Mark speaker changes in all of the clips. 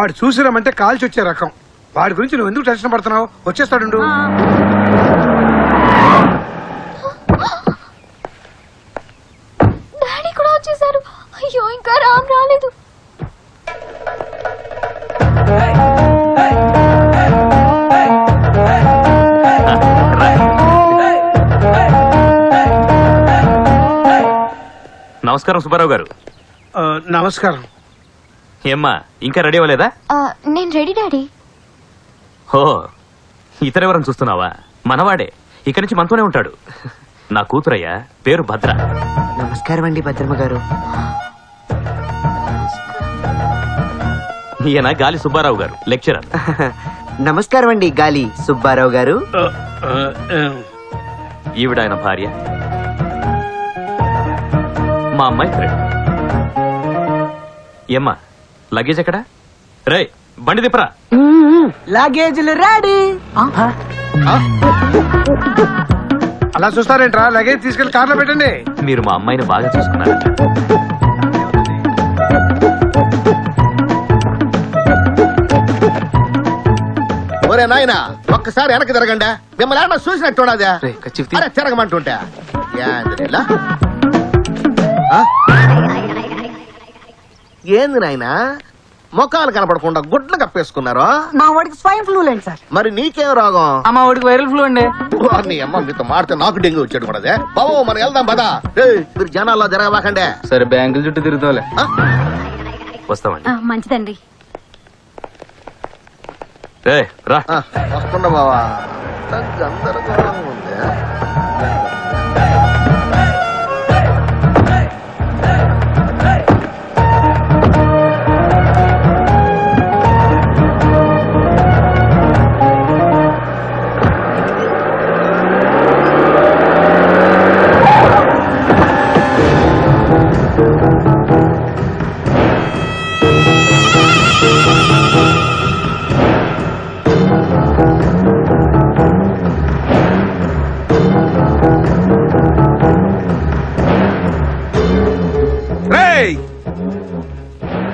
Speaker 1: వాడు చూసిరామంటే కాల్చి వచ్చే రకం. వాడి గురించి నువ్వు ఎందుకు టెన్షన్ పడుతున్నావు? వచ్చేస్తాడు.
Speaker 2: డాడీ కూడా వచ్చేసారు. అయ్యో ఇంకా రామ్ రాలేదు.
Speaker 3: నమస్కారం సుబ్బారావు గారు.
Speaker 1: నమస్కారం.
Speaker 3: ఏమ్మా ఇంకా రెడీ అవ్వలేదా?
Speaker 2: నేను రెడీ డాడీ.
Speaker 3: ఓ ఇతరెవరని చూస్తున్నావా? మనవాడే, ఇక్కడి నుంచి మనతోనే ఉంటాడు. నా కూతురయ్యా, పేరు భద్ర.
Speaker 4: నమస్కారం అండి భద్రమ్మ గారు.
Speaker 3: ఈయన గాలి సుబ్బారావు గారు, లెక్చరర్.
Speaker 4: నమస్కారం అండి గాలి సుబ్బారావు గారు.
Speaker 3: ఈవిడ ఆయన భార్య, మా అమ్మాయి ఫ్రెండ్. ఏమ్మా లగేజ్ ఎక్కడా? రే బండి దిప్పరా.
Speaker 4: లగేజ్లు రెడీ.
Speaker 1: అలా చూస్తారేంట్రా? లగేజ్ తీసుకెళ్లి కార్లో పెట్టండి.
Speaker 3: మీరు మా అమ్మాయిని బాగా చూసుకున్నారు.
Speaker 5: ఒరే నాయనా, ఒక్కసారి వెనక్కి తిరగండి. మిమ్మల్ని ఏమన్నా చూసినట్టున్నదా? తిరగమంటుంటే ఏంది నాయనా ముఖాలు కనపడకుండా గుడ్లు కప్పేసుకున్నారు?
Speaker 4: మా వాడికి స్వైన్ ఫ్లూ లేండి సార్.
Speaker 5: మరి నీకేం రోగం?
Speaker 4: మా వాడికి వైరల్ ఫ్లూ అండి.
Speaker 5: నీ అమ్మ మీతో మాడితే నాకు డెంగ్యూ వచ్చాడు కూడా. బాబు మనం వెళ్దాం పదా. మీరు జనాల్లో జరగబాకండే.
Speaker 4: సరే బ్యాంకుల చుట్టూ తిరుగుతావులే.
Speaker 3: వస్తామండి.
Speaker 2: మంచిదండి.
Speaker 3: రా.
Speaker 5: వస్తుండ బావా. గందరగోళం ఉంది.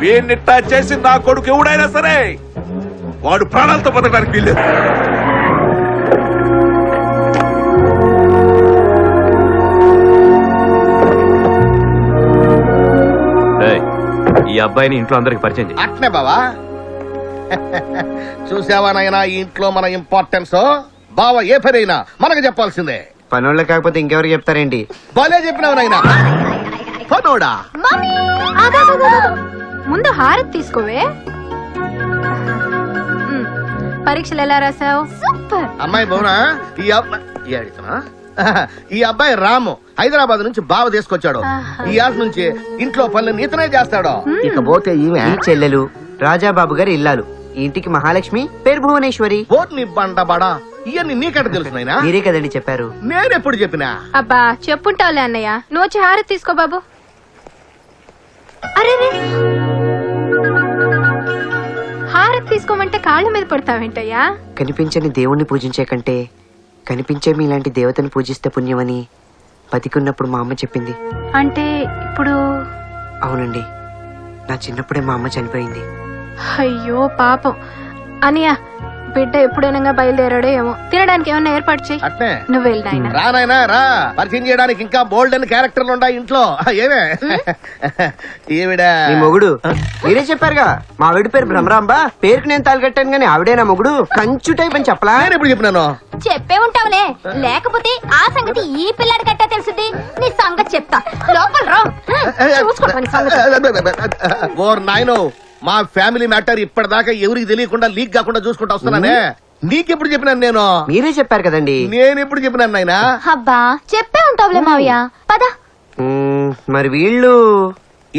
Speaker 6: వీణ్ణిట్టా చేసి నా కొడుకు ఎవడైనా సరే వాడు ప్రాణాలతో బతకడానికి వీల్లేదు.
Speaker 3: ఈ అబ్బాయిని ఇంట్లో అందరికి పరిచయం చేయి.
Speaker 5: అట్నే బావా. చూసావా నాయనా ఈ ఇంట్లో మన ఇంపార్టెన్స్. బావ ఏ పనైనా మనకు చెప్పాల్సిందే.
Speaker 4: పనోళ్ళు కాకపోతే ఇంకెవరికి చెప్తారేంటి?
Speaker 5: బాలే చెప్పినావు నాయనా. పనోడా?
Speaker 2: ముందు హారతి తీసుకోవే. పరీక్షలు ఎలా రాసావు? సూపర్.
Speaker 5: అమ్మాయి బౌనా. ఈ అబ్బాయి రాము హైదరాబాద్ నుంచి బావ తీసుకొచ్చాడు. ఈ ఆశ నుంచి ఇంట్లో పనులు ఇతనే చేస్తాడు. ఇకపోతే ఈమె
Speaker 4: ఈ చెల్లెలు రాజాబాబు గారి ఇల్లాలు. ఈ ఇంటికి మహాలక్ష్మి, పేరు భువనేశ్వరి.
Speaker 5: బోర్ని బండబడా ఇవన్నీ నీకంట తెలుసు నాయనా?
Speaker 4: మీరే కదండి చెప్పారు.
Speaker 5: నేనెప్పుడు చెప్పినా?
Speaker 2: అబ్బా చెప్పుంటావులే అన్నయ్య. నువ్వు వచ్చి హారతి తీసుకో బాబు. అరే హారతి తీసుకోమంటే కాళ్ళ మీద పడతావేంటయ్యా?
Speaker 4: కనిపించని దేవుణ్ణి పూజించే కంటే కనిపించే మీలాంటి దేవతని పూజిస్తే పుణ్యమని బతికున్నప్పుడు మా అమ్మ చెప్పింది.
Speaker 2: అంటే ఇప్పుడు?
Speaker 4: అవునండి, నా చిన్నప్పుడే మా అమ్మ చనిపోయింది.
Speaker 2: అయ్యో పాపం. అనియా బిడ్డ ఎప్పుడైనా బయలుదేరాడో ఏమో. తినడానికి ఏమన్నా ఏర్పాటు చేయి.
Speaker 5: అట్నే
Speaker 2: నువ్వు వెళ్ళు నాయనా.
Speaker 5: రా నాయనా రా. పరిచయం చేయడానికి ఇంకా బోల్డ్ అని క్యారెక్టర్లు ఉన్నాయి ఇంట్లో. ఏమే ఈవిడ
Speaker 4: మీ మొగుడు. మీరే చెప్పారుగా మా ఆవిడ పేరు భ్రమరాంబ. పేరుకి నేను తాలికట్టాను గానీ ఆవిడే నా మొగుడు. కంచు టైప్ అని చెప్పలా?
Speaker 5: నేను ఎప్పుడు చెప్పినాను?
Speaker 2: చెప్పే ఉంటావులే. లేకపోతే ఆ సంగతి ఈ పిల్లాడి కట్టే తెలుసుది. నీ సంగతి చెప్తా. లోపల రా.
Speaker 5: ఓర్ నాయనో, మా ఫ్యామిలీ మ్యాటర్ ఇప్పటిదాకా ఎవరికి తెలియకుండా లీక్ కాకుండా చూసుకుంటా వస్తున్నానే. నీకెప్పుడు చెప్పినాను నేను?
Speaker 4: మీరే చెప్పారు కదండి.
Speaker 5: నేను ఎప్పుడు చెప్పినాను నాయనా?
Speaker 2: అబ్బా చెప్పే ఉంటావులే మావయ్య. పద.
Speaker 4: మరి వీళ్ళు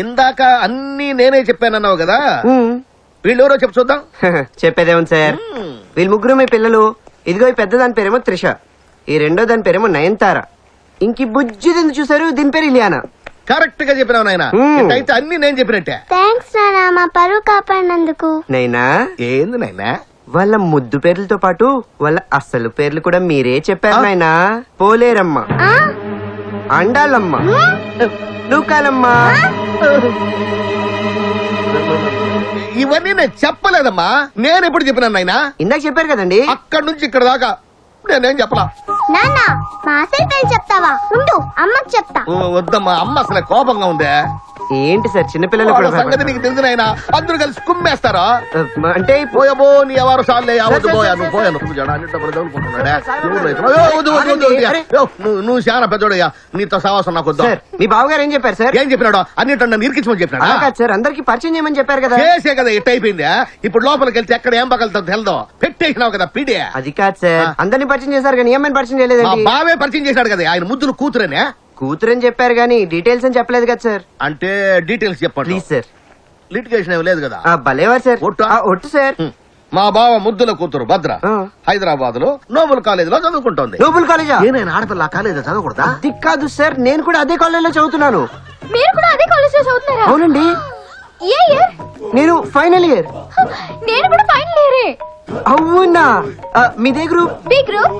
Speaker 5: ఇందాక అన్ని నేనే చెప్పానన్నావు కదా. వీళ్ళెవరో చెప్పు చూద్దాం.
Speaker 4: చెప్పేదేమో సార్, వీళ్ళు ముగ్గురు మీ పిల్లలు. ఇదిగో ఈ పెద్ద దాని పేరేమో త్రిష, ఈ రెండో దాని పేరేమో నయనతార, ఇంక బుజ్జి దీన్ని చూసారు దీని పేరు ఇలియానా.
Speaker 5: కరెక్ట్ గా చెప్పినావు నాయనా. అయితే అన్ని నేను చెప్పినట్టే.
Speaker 2: థాంక్స్ నాన్న, మా పరువు కాపాడినందుకు.
Speaker 4: నైనా
Speaker 5: ఏంది నాయనా?
Speaker 4: వాళ్ళ ముద్దు పేర్లతో పాటు వాళ్ళ అసలు పేర్లు కూడా మీరే చెప్పారు నాయనా. పోలేరమ్మ, అండాలమ్మ, నూకాలమ్మ.
Speaker 5: ఇవన్నీ నేను చెప్పలేదమ్మా. నేను ఎప్పుడు చెప్పినాను నాయనా?
Speaker 4: ఇందాక చెప్పారు కదండి.
Speaker 5: అక్కడి నుంచి ఇక్కడ దాకా నేనేం చెప్పలా.
Speaker 7: నాన్న మా అసలు చెప్తావా? ఉండు అమ్మకి చెప్తా.
Speaker 5: వద్దమ్మా, అమ్మ అసలు కోపంగా ఉందే.
Speaker 4: ఏంటి సార్ చిన్నపిల్లలు
Speaker 5: వాళ్ళ
Speaker 4: కూడా
Speaker 5: సంగతి నీకు తెలిసిన ఆయన అందరూ కలిసి కుమ్మేస్తారా?
Speaker 4: అంటే
Speaker 5: పోయబో నీ ఎవరు సార్లే అవద్దు
Speaker 4: సార్,
Speaker 5: పోయా
Speaker 4: సార్,
Speaker 5: నువ్వు
Speaker 4: సార్,
Speaker 5: పోయా నువ్వు జడ అన్నింటి చదువుకుంటున్నాడే. నువ్వు చాలా పెద్దోడయ్యా, నీతో సవాసం నాకు వద్దు.
Speaker 4: సార్ మీ బావగారు ఏం చెప్పారు సార్?
Speaker 5: ఏం చెప్పినాడు? అన్నింటి నన్ను ఇరికించమని
Speaker 4: అలా
Speaker 5: చెప్పినాడా?
Speaker 4: కాదు సార్, అందరికి పరిచయం చేయమని చెప్పారు కదా.
Speaker 5: చేసే కదా ఇట్ అయిపోయింది. ఇప్పుడు లోపలికి వెళ్తే ఎక్కడ ఏం పగలుతుందో తెలదో. పెట్టేసినావు కదా పీడే.
Speaker 4: అది కాదు సార్, అందరిని పరిచయం చేశారు కానీ ఏమని పరిచయం
Speaker 5: మా
Speaker 4: చేయలేదండి.
Speaker 5: బావే పరిచయం చేశాడు కదా, ఆయన ముద్దులు కూతురనే.
Speaker 4: కూతురని చెప్పారు కానీ డీటెయిల్స్ అని చెప్పలేదు కదా సార్.
Speaker 5: అంటే డీటెయిల్స్ చెప్పండి.
Speaker 4: Please sir.
Speaker 5: లిటిగేషన్ ఏమి లేదు కదా?
Speaker 4: భలేవారు సార్.
Speaker 5: ఒట్టా?
Speaker 4: ఒట్టు సార్.
Speaker 5: మా బావ ముద్దుల కూతురు భద్ర
Speaker 4: ఆ.
Speaker 5: హైదరాబాద్ లో నోబుల్ కాలేజ్ లో చదువుకుంటోంది.
Speaker 4: నోబుల్ కాలేజా?
Speaker 5: నేను ఆడపిల్ల కాలేజ్ చదవకూడదా?
Speaker 4: అది కాదు సార్, నేను కూడా అదే కాలేజ్ లో చదువుతున్నాను.
Speaker 2: మీరు కూడా అదే కాలేజ్ లో చదువుతున్నారా?
Speaker 4: అవునండి,
Speaker 2: ఏ ఇయర్?
Speaker 4: నేను ఫైనల్ ఇయర్.
Speaker 2: నేను కూడా ఫైనల్ ఇయరే.
Speaker 4: అవునా? మీదే గ్రూప్?
Speaker 2: B group.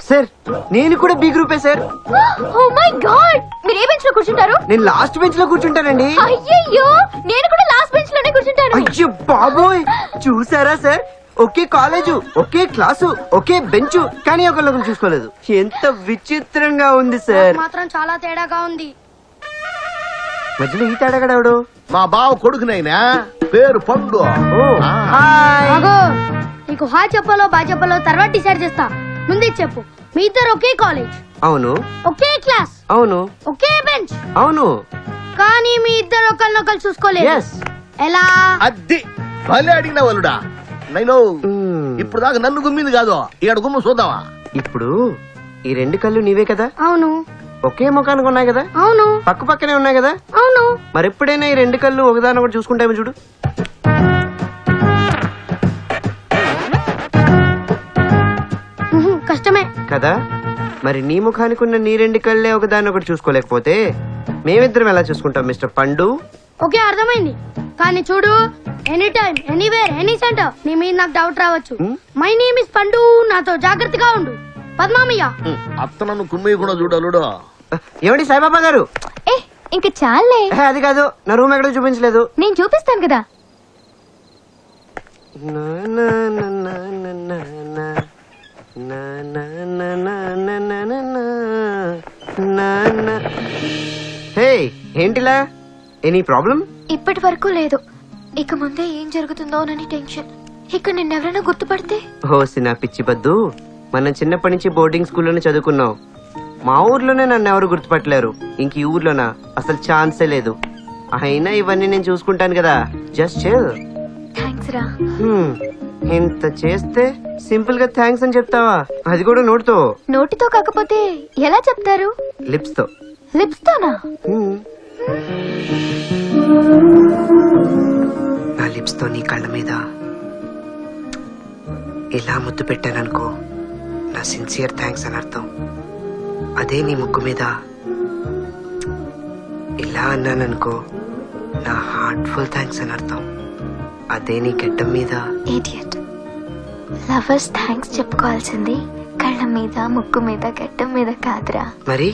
Speaker 4: సార్ నేను కూడా బి గ్రూపే సార్.
Speaker 2: ఓ మై గాడ్, మీరు ఏ బెంచ్ లో కూర్చుంటారు?
Speaker 4: నేను లాస్ట్ బెంచ్ లో కూర్చుంటానండి.
Speaker 2: అయ్యయ్యో, నేను కూడా లాస్ట్ బెంచ్ లోనే కూర్చుంటాను.
Speaker 4: అయ్యో బాబోయ్, చూసారా సార్, ఒకే కాలేజు, ఒకే క్లాసు, ఒకే బెంచ్, కానీ ఒకళ్ళొకరు చూసుకోలేదు. ఎంత విచిత్రంగా ఉంది సార్.
Speaker 7: మాత్రం చాలా తేడాగా ఉంది.
Speaker 4: మధ్యలో ఈ తేడాగడావుడు.
Speaker 5: మా బావ కొడుకునైనా పేరు పండు. ఆ.
Speaker 4: హాయ్.
Speaker 7: అగో నీకు హాయ్ చెప్పాలో బాయ్ చెప్పాలో తర్వాత డిసైడ్ చేస్తా. ముందే చెప్పు, మీ ఇద్దరు ఒకే కాలేజ్,
Speaker 4: అవును
Speaker 7: ఒకే క్లాస్,
Speaker 4: అవును
Speaker 7: ఒకే బెంచ్,
Speaker 4: అవును.
Speaker 7: కానీ మీ ఇద్దరు ఒకరినొకరు చూసుకోలేదు.
Speaker 4: ఎస్.
Speaker 7: ఎలా?
Speaker 5: అద్ది భలే అడిగిన వాళ్ళుడా. నేను ఇప్పుడు దాకా నన్ను గుమ్మింది కాదు, ఈడ గుమ్మ చూద్దామా?
Speaker 4: ఇప్పుడు ఈ రెండు కళ్ళు నీవే కదా,
Speaker 7: అవును
Speaker 4: ఒకే ముఖానికి ఉన్నాయి కదా,
Speaker 7: అవును
Speaker 4: పక్క పక్కనే ఉన్నాయి కదా.
Speaker 7: అవును.
Speaker 4: మరి ఎప్పుడైనా ఈ రెండు కళ్ళు ఒకదాని ఒకటి చూసుకుంటామో చూడు.
Speaker 7: కష్టమే
Speaker 4: కదా. మరి నీ ముఖానికి ఉన్న నీ రెండు కళ్ళే ఒకదాన్ని ఒకటి చూసుకోలేకపోతే మేమిద్దరం ఎలా చూసుకుంటాం మిస్టర్ పండు?
Speaker 7: ఓకే అర్థమైంది. కానీ చూడు, any time anywhere any centre నీ మీద నాకు డౌట్ రావచ్చు. మై నేమ్ ఇస్ పండు, నాతో జాగ్రత్తగా ఉండు. పద్మామయ్య.
Speaker 5: అత్త నన్ను కుమ్మి కూడా చూడలుడు.
Speaker 4: ఏమండి సాయిబాబా గారు?
Speaker 2: ఏ ఇంక చాలే,
Speaker 4: అది కాదు, నా రూమ్ ఎక్కడ చూపించలేదు.
Speaker 2: నేను చూపిస్తాను కదా.
Speaker 4: నా నా నా నా నా నా నా. నా నా నా నా నా నా నా నా. నా నా. హే ఏంటిలా, ఎనీ ప్రాబ్లం?
Speaker 2: ఇప్పటి వరకు లేదు, ఇక ముందే ఏం జరుగుతుందోనని టెన్షన్. ఇక్కడ నిన్నెవరైనా గుర్తుపడితే?
Speaker 4: హోసి నా పిచ్చి బద్దు, మనం చిన్నప్పటి నుంచి బోర్డింగ్ స్కూల్లోనే చదువుకున్నాం. మా ఊర్లోనే నన్ను ఎవరు గుర్తుపట్టలేరు, ఇంక ఈ ఊర్లోనా అసలు ఛాన్సే లేదు. అయినా ఇవన్నీ నేను చూసుకుంటాను కదా, జస్ట్ చిల్.
Speaker 2: థ్యాంక్స్ రా.
Speaker 4: ఇంత చేస్తే సింపుల్ గా థ్యాంక్స్ అని చెప్తావా? అది కూడా నోటితో?
Speaker 2: నోటితో కాకపోతే ఎలా చెప్తారు?
Speaker 4: లిప్స్ తో.
Speaker 2: లిప్స్ తోనా?
Speaker 4: నా లిప్స్ తో నీ కళ్ళ మీద ఇలా ముద్దు పెట్టాననుకో, నా సిన్సియర్ థ్యాంక్స్ అని అర్థం. అదే నీ ముక్కు మీద ఇలా అన్నాననుకో, నా హార్ట్ఫుల్ థ్యాంక్స్ అని అర్థం. అదే నీ గడ్డం మీద.
Speaker 2: ఇడియట్. లవర్స్ థ్యాంక్స్ చెప్పుకోవాల్సింది కళ్ళ మీద, ముక్కు మీద, గడ్డం మీద కాదురా.
Speaker 4: మరి